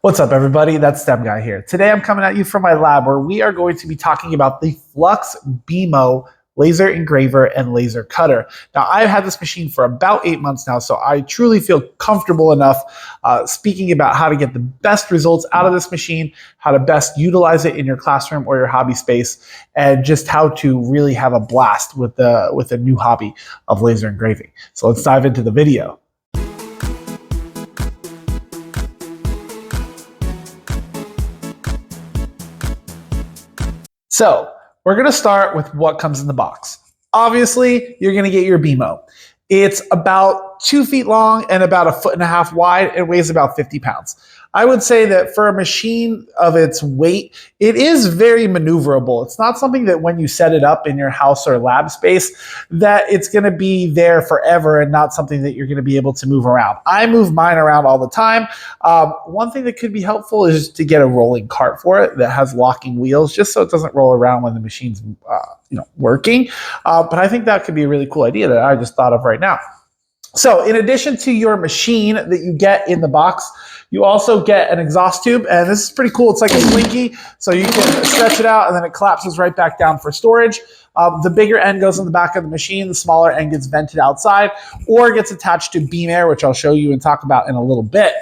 What's up, everybody? That's STEM Guy here. Today I'm coming at you from my lab where we are going to be talking about the FLUX beamo laser engraver and laser cutter. Now, I've had this machine for about 8 months now, so I truly feel comfortable enough speaking about how to get the best results out of this machine, how to best utilize it in your classroom or your hobby space, and just how to really have a blast with a new hobby of laser engraving. So let's dive into the video. So we're going to start with what comes in the box. Obviously, you're going to get your beamo. It's about 2 feet long and about 1.5 feet wide. It weighs about 50 pounds. I would say that for a machine of its weight, it is very maneuverable. It's not something that when you set it up in your house or lab space, that it's going to be there forever and not something that you're going to be able to move around. I move mine around all the time. One thing that could be helpful is to get a rolling cart for it that has locking wheels, just so it doesn't roll around when the machine's working. But I think that could be a really cool idea that I just thought of right now. So in addition to your machine that you get in the box, you also get an exhaust tube, and this is pretty cool. It's like a slinky, so you can stretch it out and then it collapses right back down for storage. The bigger end goes in the back of the machine, the smaller end gets vented outside or gets attached to beam air, which I'll show you and talk about in a little bit.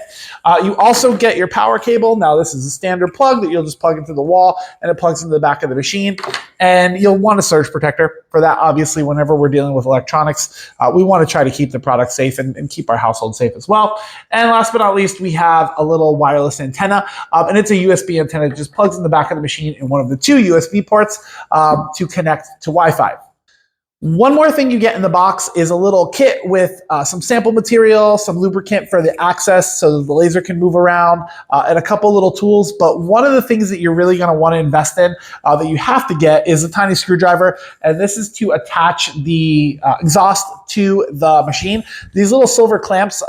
You also get your power cable. Now this is a standard plug that you'll just plug into the wall and it plugs into the back of the machine. And you'll want a surge protector for that. Obviously, whenever we're dealing with electronics, we want to try to keep the product safe and keep our household safe as well. And last but not least, we have a little wireless antenna, and it's a USB antenna. It just plugs in the back of the machine in one of the 2 USB ports to connect to Wi-Fi. One more thing you get in the box is a little kit with some sample material, some lubricant for the access so that the laser can move around, and a couple little tools. But one of the things that you're really going to want to invest in that you have to get is a tiny screwdriver. And this is to attach the exhaust to the machine. These little silver clamps,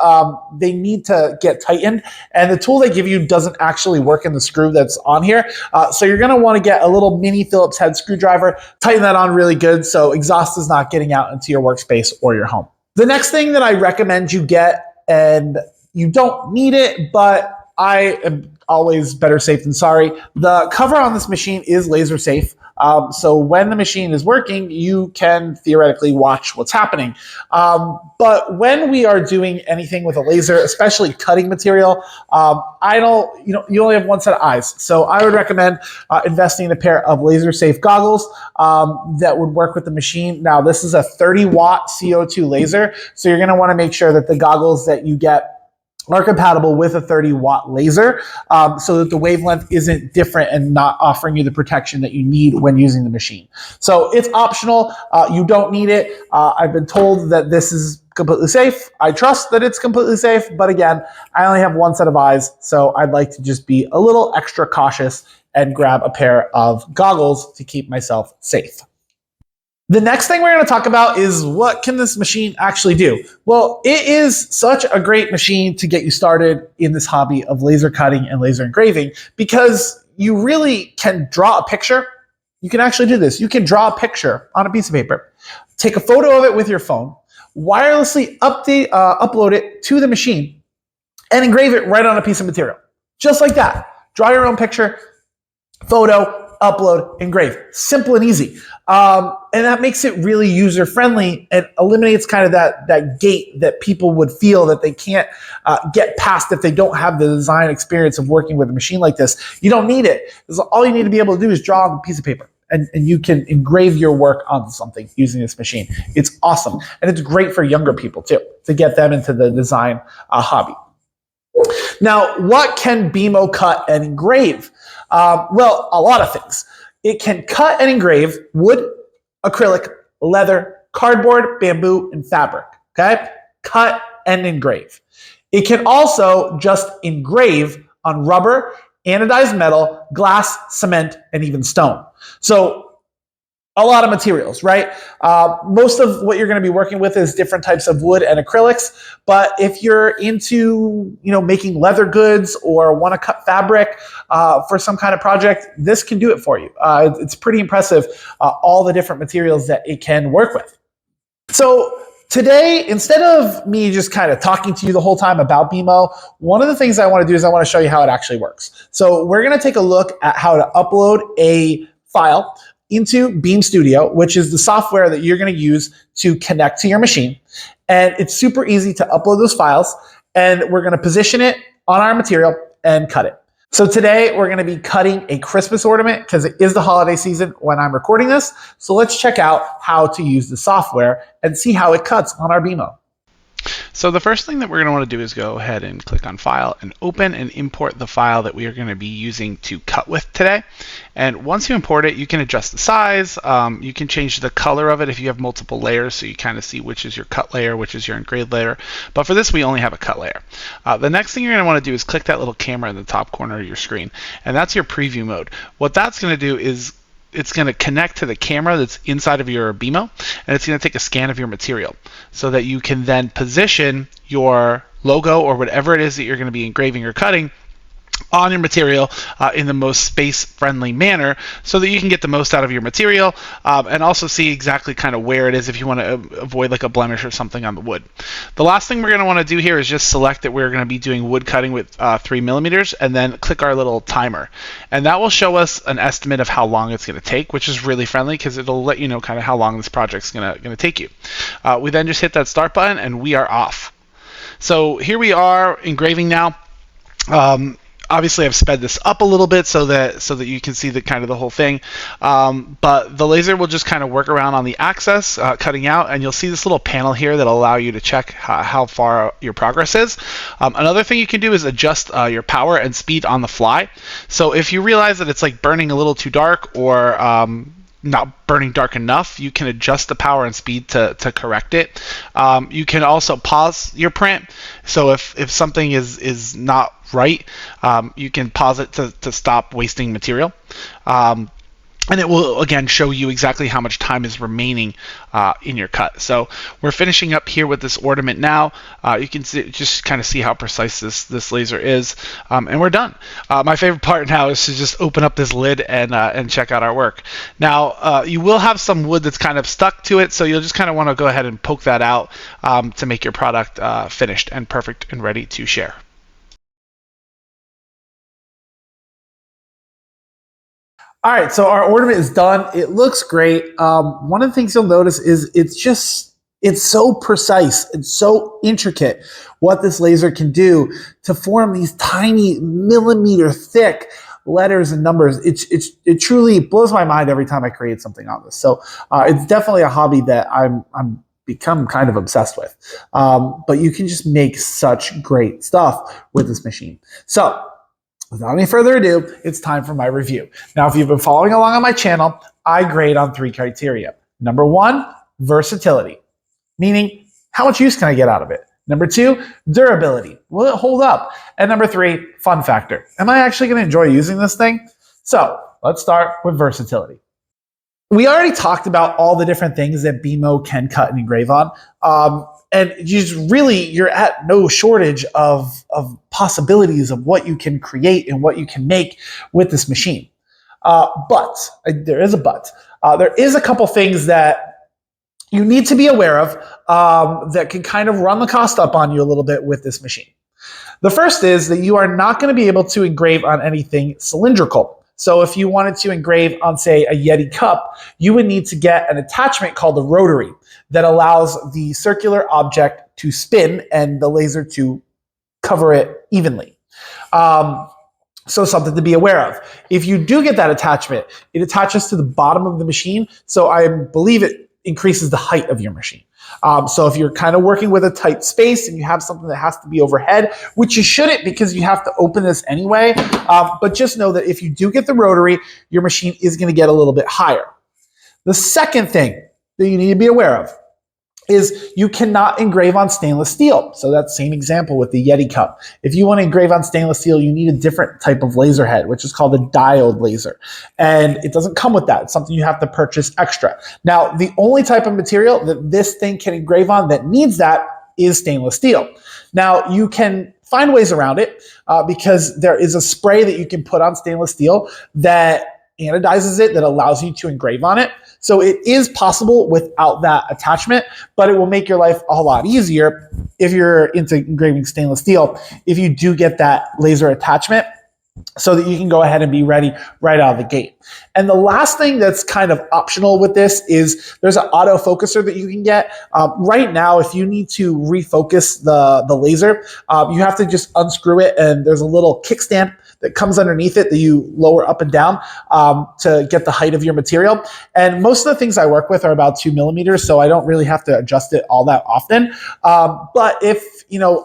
they need to get tightened. And the tool they give you doesn't actually work in the screw that's on here. So you're going to want to get a little mini Phillips head screwdriver, tighten that on really good so exhaust is not getting out into your workspace or your home. The next thing that I recommend you get, and you don't need it, but I am always better safe than sorry. The cover on this machine is laser safe. So when the machine is working, you can theoretically watch what's happening. But when we are doing anything with a laser, especially cutting material, you only have one set of eyes. So I would recommend investing in a pair of laser safe goggles that would work with the machine. Now, this is a 30-watt CO2 laser. So you're going to want to make sure that the goggles that you get are compatible with a 30-watt laser so that the wavelength isn't different and not offering you the protection that you need when using the machine. So it's optional. You don't need it. I've been told that this is completely safe. I trust that it's completely safe, but again, I only have one set of eyes, so I'd like to just be a little extra cautious and grab a pair of goggles to keep myself safe. The next thing we're going to talk about is what can this machine actually do? Well, it is such a great machine to get you started in this hobby of laser cutting and laser engraving because you really can draw a picture. You can actually do this. You can draw a picture on a piece of paper, take a photo of it with your phone, wirelessly upload it to the machine, and engrave it right on a piece of material. Just like that. Draw your own picture, photo, upload, engrave. Simple and easy. And that makes it really user-friendly and eliminates kind of that gate that people would feel that they can't get past if they don't have the design experience of working with a machine like this. You don't need it. All you need to be able to do is draw on a piece of paper. And you can engrave your work onto something using this machine. It's awesome. And it's great for younger people too, to get them into the design hobby. Now, what can beamo cut and engrave? Well, a lot of things. It can cut and engrave wood, acrylic, leather, cardboard, bamboo, and fabric. Okay? Cut and engrave. It can also just engrave on rubber, anodized metal, glass, cement, and even stone. So a lot of materials, right? Most of what you're going to be working with is different types of wood and acrylics. But if you're into, making leather goods or want to cut fabric for some kind of project, this can do it for you. It's pretty impressive, all the different materials that it can work with. So Today, instead of me just kind of talking to you the whole time about BMO, one of the things I want to do is I want to show you how it actually works. So we're going to take a look at how to upload a file into Beam Studio, which is the software that you're going to use to connect to your machine. And it's super easy to upload those files, and we're going to position it on our material and cut it. So today we're going to be cutting a Christmas ornament because it is the holiday season when I'm recording this. So let's check out how to use the software and see how it cuts on our BMO. So the first thing that we're going to want to do is go ahead and click on File and Open and import the file that we are going to be using to cut with today. And once you import it, you can adjust the size. You can change the color of it if you have multiple layers, so you kind of see which is your cut layer, which is your engraved layer. But for this, we only have a cut layer. The next thing you're going to want to do is click that little camera in the top corner of your screen, and that's your preview mode. What that's going to do is it's going to connect to the camera that's inside of your BMO, and it's going to take a scan of your material so that you can then position your logo or whatever it is that you're going to be engraving or cutting on your material in the most space-friendly manner so that you can get the most out of your material and also see exactly kind of where it is if you want to avoid like a blemish or something on the wood. The last thing we're going to want to do here is just select that we're going to be doing wood cutting with 3 millimeters and then click our little timer. And that will show us an estimate of how long it's going to take, which is really friendly because it'll let you know kind of how long this project's going to take you. We then just hit that start button and we are off. So here we are engraving now. Obviously, I've sped this up a little bit so that you can see the kind of the whole thing. But the laser will just kind of work around on the axis, cutting out, and you'll see this little panel here that'll allow you to check how far your progress is. Another thing you can do is adjust your power and speed on the fly. So if you realize that it's like burning a little too dark or not burning dark enough, you can adjust the power and speed to correct it. You can also pause your print. So if something is not right, you can pause it to stop wasting material. And it will, again, show you exactly how much time is remaining in your cut. So we're finishing up here with this ornament now. You can just kind of see how precise this laser is. And we're done. My favorite part now is to just open up this lid and check out our work. Now, you will have some wood that's kind of stuck to it, so you'll just kind of want to go ahead and poke that out to make your product finished and perfect and ready to share. All right, so our ornament is done. It looks great. One of the things you'll notice is it's so precise and so intricate what this laser can do to form these tiny millimeter thick letters and numbers. It truly blows my mind every time I create something on this. So it's definitely a hobby that I'm become kind of obsessed with. But you can just make such great stuff with this machine. So without any further ado, it's time for my review. Now, if you've been following along on my channel, I grade on 3 criteria. Number 1, versatility, meaning how much use can I get out of it? Number 2, durability. Will it hold up? And number 3, fun factor. Am I actually going to enjoy using this thing? So let's start with versatility. We already talked about all the different things that BMO can cut and engrave on. And you're at no shortage of possibilities of what you can create and what you can make with this machine. But there is a but. There is a couple things that you need to be aware of that can kind of run the cost up on you a little bit with this machine. The first is that you are not going to be able to engrave on anything cylindrical. So if you wanted to engrave on, say, a Yeti cup, you would need to get an attachment called a rotary that allows the circular object to spin and the laser to cover it evenly. So something to be aware of. If you do get that attachment, it attaches to the bottom of the machine, so I believe it increases the height of your machine. So if you're kind of working with a tight space and you have something that has to be overhead, which you shouldn't because you have to open this anyway, but just know that if you do get the rotary, your machine is going to get a little bit higher. The second thing that you need to be aware of is you cannot engrave on stainless steel. So that same example with the Yeti cup. If you want to engrave on stainless steel, you need a different type of laser head, which is called a diode laser. And it doesn't come with that. It's something you have to purchase extra. Now, the only type of material that this thing can engrave on that needs that is stainless steel. Now, you can find ways around it because there is a spray that you can put on stainless steel that anodizes it, that allows you to engrave on it. So it is possible without that attachment, but it will make your life a lot easier if you're into engraving stainless steel, if you do get that laser attachment, so that you can go ahead and be ready right out of the gate. And the last thing that's kind of optional with this is there's an auto focuser that you can get. Right now, if you need to refocus the laser, you have to just unscrew it, and there's a little kickstand that comes underneath it that you lower up and down to get the height of your material. And most of the things I work with are about 2 millimeters, so I don't really have to adjust it all that often. But if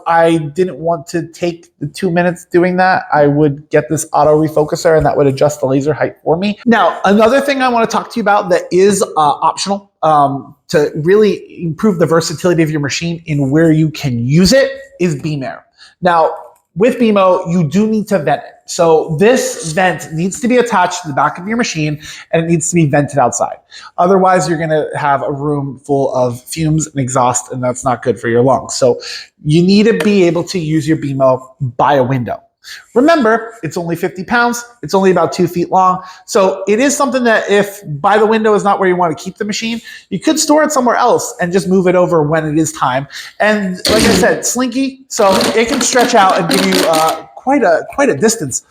I didn't want to take the 2 minutes doing that, I would get this auto refocuser, and that would adjust the laser height for me. Now, another thing I want to talk to you about that is optional to really improve the versatility of your machine in where you can use it is beam air. Now, with BMO, you do need to vent it. So this vent needs to be attached to the back of your machine, and it needs to be vented outside. Otherwise, you're going to have a room full of fumes and exhaust, and that's not good for your lungs. So you need to be able to use your BMO by a window. Remember, it's only 50 pounds. It's only about 2 feet long. So it is something that if by the window is not where you want to keep the machine, you could store it somewhere else and just move it over when it is time. And like I said, slinky, so it can stretch out and give you quite a distance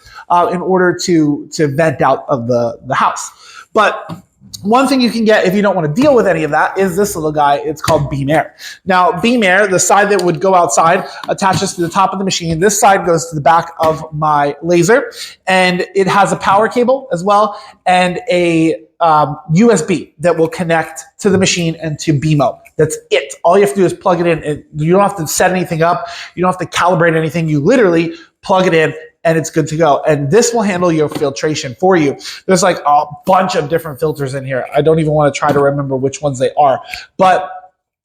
in order to vent out of the house. But one thing you can get if you don't want to deal with any of that is this little guy. It's called beam air. Now, beam air, the side that would go outside, attaches to the top of the machine. This side goes to the back of my laser, and it has a power cable as well and a USB that will connect to the machine and to BMO. That's it. All you have to do is plug it in. You don't have to set anything up. You don't have to calibrate anything. You literally plug it in, and it's good to go. And this will handle your filtration for you. There's like a bunch of different filters in here. I don't even want to try to remember which ones they are, but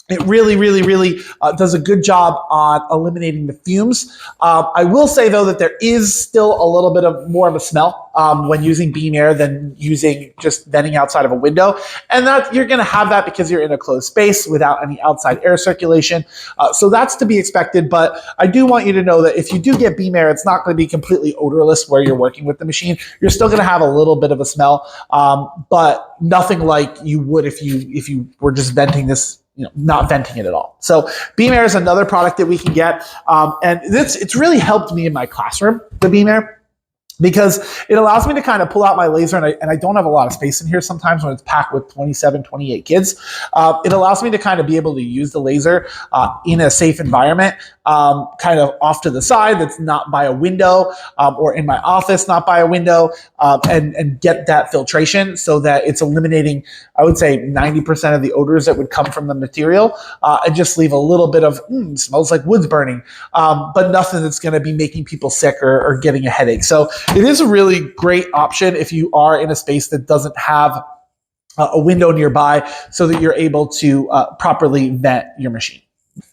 it really, really, really does a good job on eliminating the fumes. I will say, though, that there is still a little bit of more of a smell when using beam air than using just venting outside of a window. And that you're going to have that because you're in a closed space without any outside air circulation. So that's to be expected. But I do want you to know that if you do get beam air, it's not going to be completely odorless where you're working with the machine. You're still going to have a little bit of a smell, but nothing like you would if you were just venting this, not venting it at all. So beam air is another product that we can get. And it's really helped me in my classroom, the beam air, because it allows me to kind of pull out my laser, and I don't have a lot of space in here sometimes when it's packed with 27, 28 kids. It allows me to kind of be able to use the laser in a safe environment, kind of off to the side that's not by a window, or in my office, not by a window, and get that filtration so that it's eliminating, I would say, 90% of the odors that would come from the material, and just leave a little bit of, smells like wood's burning, but nothing that's going to be making people sick or getting a headache. So it is a really great option if you are in a space that doesn't have a window nearby, so that you're able to properly vent your machine.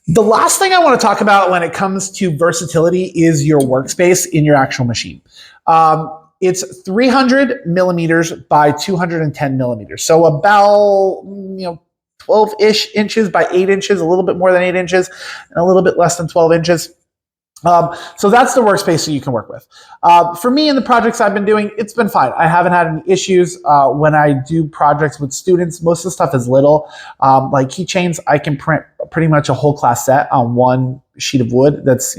The last thing I want to talk about when it comes to versatility is your workspace in your actual machine. It's 300 millimeters by 210 millimeters. So about 12-ish inches by 8 inches, a little bit more than 8 inches, and a little bit less than 12 inches. So that's the workspace that you can work with. For me, in the projects I've been doing, it's been fine. I haven't had any issues. When I do projects with students, most of the stuff is little. Like keychains, I can print pretty much a whole class set on one sheet of wood that's,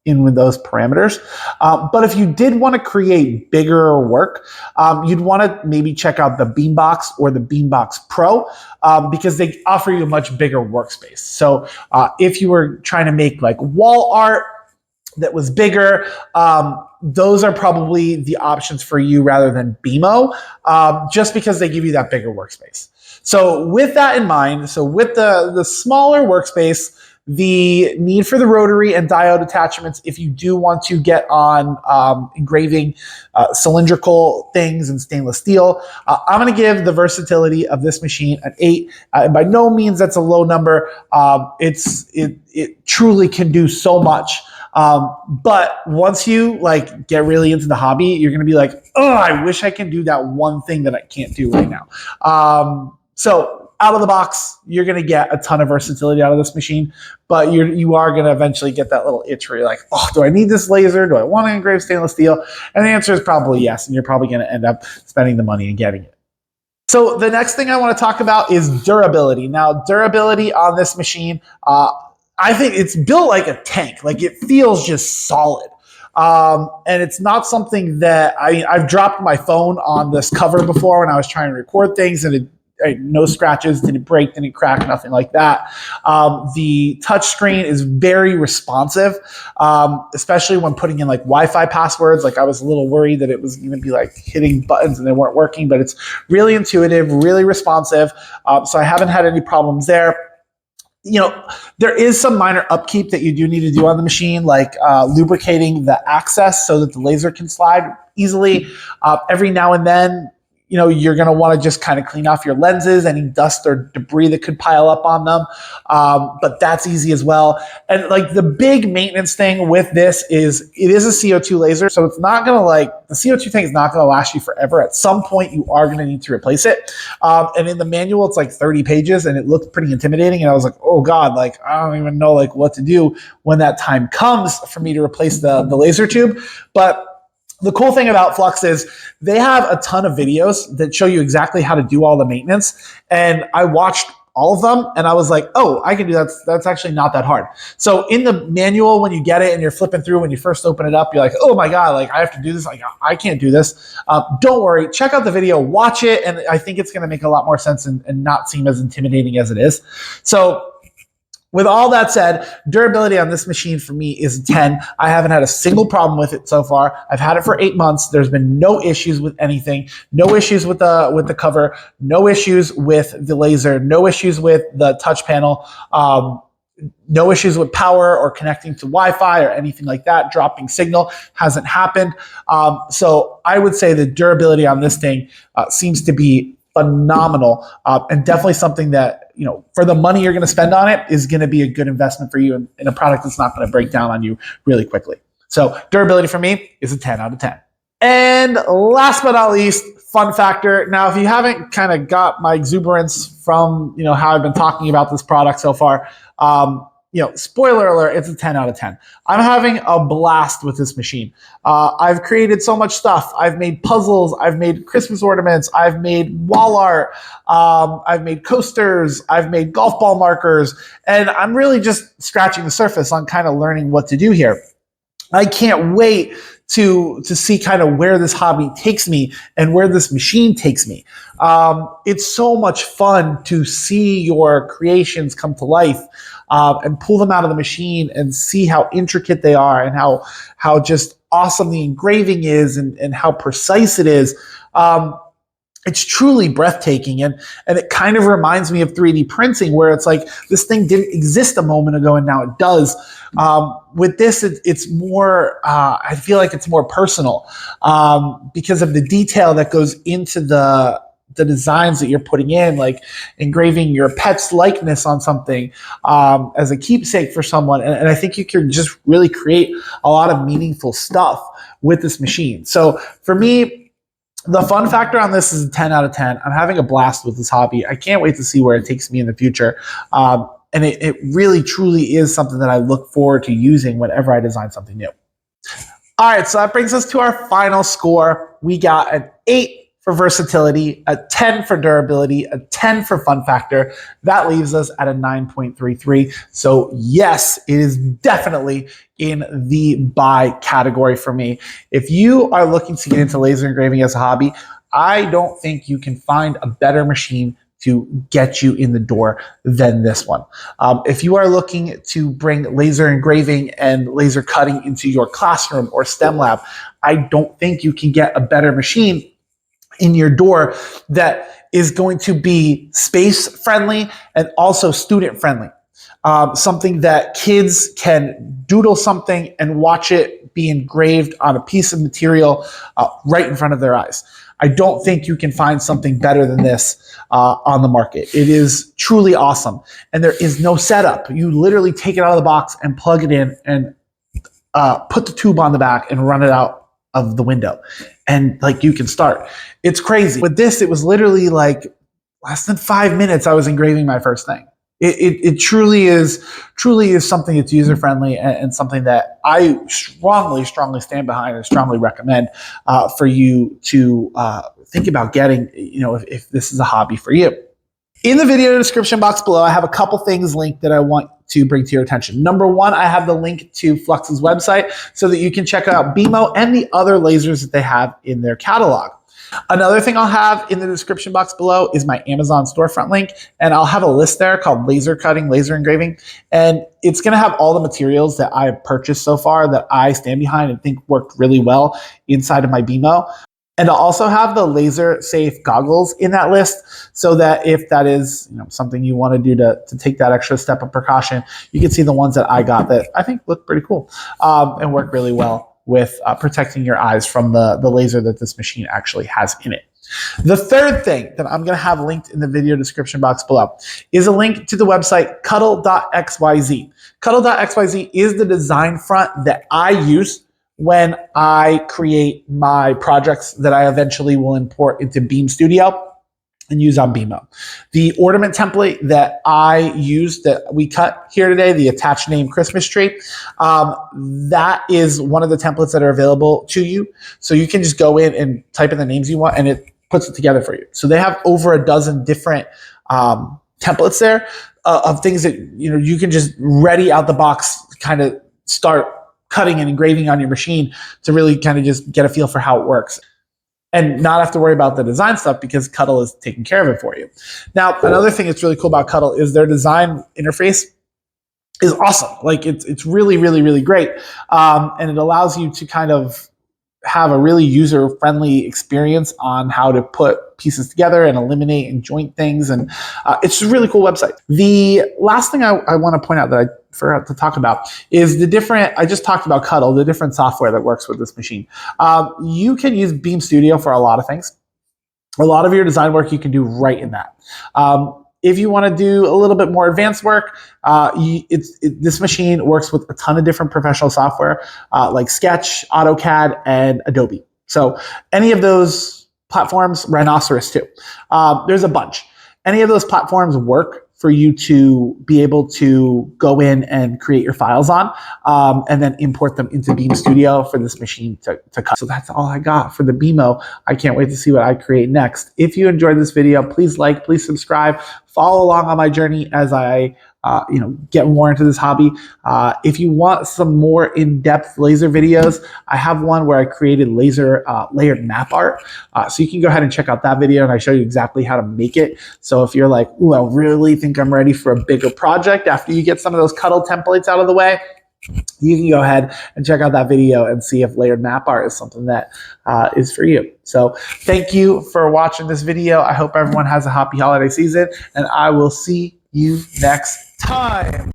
in with those parameters. But if you did want to create bigger work, you'd want to maybe check out the Beambox or the Beambox Pro, because they offer you a much bigger workspace. So if you were trying to make like wall art that was bigger, those are probably the options for you rather than BMO, just because they give you that bigger workspace. So with that in mind, so with the smaller workspace, the need for the rotary and diode attachments, if you do want to get on engraving cylindrical things in stainless steel, I'm going to give the versatility of this machine an 8. By no means that's a low number. It truly can do so much. But once you get really into the hobby, you're going to be like, oh, I wish I can do that one thing that I can't do right now. So out of the box, you're going to get a ton of versatility out of this machine, but you are going to eventually get that little itch where you're like, oh, do I need this laser? Do I want to engrave stainless steel? And the answer is probably yes, and you're probably going to end up spending the money and getting it. So the next thing I want to talk about is durability. Now, durability on this machine, I think it's built like a tank. Like it feels just solid. And it's not something that I've dropped my phone on this cover before when I was trying to record things, and no scratches, didn't break, didn't crack, nothing like that. The touch screen is very responsive, especially when putting in like Wi-Fi passwords. Like I was a little worried that it was going to be like hitting buttons and they weren't working, but it's really intuitive, really responsive. So I haven't had any problems there. There is some minor upkeep that you do need to do on the machine, like lubricating the access so that the laser can slide easily. Every now and then, you're going to want to just kind of clean off your lenses, any dust or debris that could pile up on them. But that's easy as well. And like the big maintenance thing with this is it is a CO2 laser. So it's not going to the CO2 tank is not going to last you forever. At some point, you are going to need to replace it. And in the manual, it's like 30 pages and it looked pretty intimidating. And I was like, oh God, I don't even know what to do when that time comes for me to replace the laser tube. But the cool thing about FLUX is they have a ton of videos that show you exactly how to do all the maintenance. And I watched all of them and I was like, oh, I can do that. That's actually not that hard. So in the manual, when you get it and you're flipping through, when you first open it up, you're like, oh my God, I have to do this. I can't do this. Don't worry. Check out the video, watch it. And I think it's going to make a lot more sense and not seem as intimidating as it is. So with all that said, durability on this machine for me is 10. I haven't had a single problem with it so far. I've had it for 8 months. There's been no issues with anything, no issues with the cover, no issues with the laser, no issues with the touch panel, no issues with power or connecting to Wi-Fi or anything like that. Dropping signal hasn't happened. So I would say the durability on this thing seems to be phenomenal, and definitely something that, for the money you're going to spend on it is going to be a good investment for you in a product that's not going to break down on you really quickly. So durability for me is a 10 out of 10. And last but not least, fun factor. Now, if you haven't kind of got my exuberance from, how I've been talking about this product so far, spoiler alert, it's a 10 out of 10. I'm having a blast with this machine. I've created so much stuff. I've made puzzles. I've made Christmas ornaments. I've made wall art. I've made coasters. I've made golf ball markers. And I'm really just scratching the surface on kind of learning what to do here. I can't wait to see kind of where this hobby takes me and where this machine takes me. It's so much fun to see your creations come to life, and pull them out of the machine and see how intricate they are and how just awesome the engraving is and how precise it is. It's truly breathtaking, and it kind of reminds me of 3D printing, where it's like this thing didn't exist a moment ago and now it does. With this, it's more, I feel like it's more personal, because of the detail that goes into the designs that you're putting in, like engraving your pet's likeness on something as a keepsake for someone. And I think you can just really create a lot of meaningful stuff with this machine. So for me, the fun factor on this is a 10 out of 10. I'm having a blast with this hobby. I can't wait to see where it takes me in the future. And it really, truly is something that I look forward to using whenever I design something new. All right, so that brings us to our final score. We got an 8 for versatility, a 10 for durability, a 10 for fun factor. That leaves us at a 9.33. So yes, it is definitely in the buy category for me. If you are looking to get into laser engraving as a hobby, I don't think you can find a better machine to get you in the door than this one. If you are looking to bring laser engraving and laser cutting into your classroom or STEM lab, I don't think you can get a better machine in your door that is going to be space friendly and also student friendly. Something that kids can doodle something and watch it be engraved on a piece of material right in front of their eyes. I don't think you can find something better than this on the market. It is truly awesome. And there is no setup. You literally take it out of the box and plug it in and put the tube on the back and run it out of the window. And you can start. It's crazy. With this, it was literally less than 5 minutes I was engraving my first thing. It truly is something that's user friendly and something that I strongly stand behind and strongly recommend for you to think about getting. If this is a hobby for you. In the video description box below, I have a couple things linked that I want to bring to your attention. Number one, I have the link to FLUX's website so that you can check out BMO and the other lasers that they have in their catalog. Another thing I'll have in the description box below is my Amazon storefront link, and I'll have a list there called laser cutting, laser engraving, and it's going to have all the materials that I've purchased so far that I stand behind and think worked really well inside of my BMO. And I'll also have the laser safe goggles in that list so that if that is something you want to do to take that extra step of precaution, you can see the ones that I got that I think look pretty cool and work really well with protecting your eyes from the laser that this machine actually has in it. The third thing that I'm going to have linked in the video description box below is a link to the website cuddle.xyz. Cuddle.xyz is the design front that I use when I create my projects that I eventually will import into Beam Studio and use on BMO. The ornament template that I use that we cut here today, the attached name Christmas tree, that is one of the templates that are available to you. So you can just go in and type in the names you want and it puts it together for you. So they have over a dozen different templates there of things that you can just ready out the box kind of start cutting and engraving on your machine to really kind of just get a feel for how it works. And not have to worry about the design stuff because Cuddle is taking care of it for you. Now, another thing that's really cool about Cuddle is their design interface is awesome. Like it's really, really, really great. And it allows you to kind of have a really user-friendly experience on how to put pieces together and eliminate and joint things. And it's a really cool website. The last thing I want to point out that I forgot to talk about is I just talked about Cuddle, the different software that works with this machine. You can use Beam Studio for a lot of things. A lot of your design work you can do right in that. If you want to do a little bit more advanced work, this machine works with a ton of different professional software like Sketch, AutoCAD, and Adobe. So any of those platforms, Rhinoceros too. There's a bunch. Any of those platforms work for you to be able to go in and create your files on and then import them into Beam Studio for this machine to cut. So that's all I got for the BMO. I can't wait to see what I create next. If you enjoyed this video, please like, please subscribe, follow along on my journey as I get more into this hobby. If you want some more in-depth laser videos, I have one where I created laser layered map art. So you can go ahead and check out that video and I show you exactly how to make it. So if you're like, ooh, I really think I'm ready for a bigger project after you get some of those Cuddle templates out of the way, you can go ahead and check out that video and see if layered map art is something that is for you. So thank you for watching this video. I hope everyone has a happy holiday season and I will see you next time.